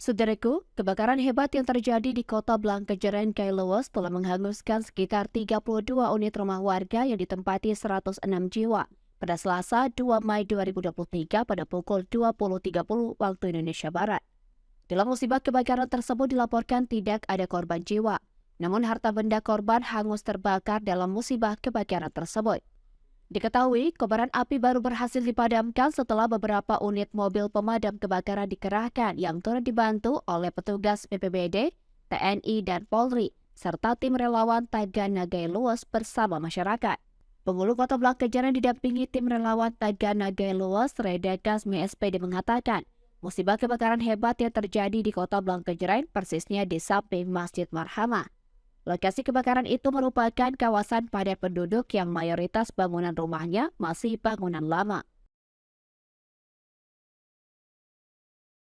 Saudaraku, kebakaran hebat yang terjadi di kota Blangkejeren, Kailowes telah menghanguskan sekitar 32 unit rumah warga yang ditempati 106 jiwa pada Selasa 2 Mei 2023 pada pukul 20.30 waktu Indonesia Barat. Dalam musibah kebakaran tersebut dilaporkan tidak ada korban jiwa, namun harta benda korban hangus terbakar dalam musibah kebakaran tersebut. Diketahui, kobaran api baru berhasil dipadamkan setelah beberapa unit mobil pemadam kebakaran dikerahkan yang turut dibantu oleh petugas BPBD, TNI, dan Polri, serta tim relawan Taganagai Luas bersama masyarakat. Penghulu Kota Blangkejeren didampingi tim relawan Taganagai Luas, Redakas MSPD mengatakan, musibah kebakaran hebat yang terjadi di Kota Blangkejeren persisnya di samping Masjid Marhamah. Lokasi kebakaran itu merupakan kawasan padat penduduk yang mayoritas bangunan rumahnya masih bangunan lama.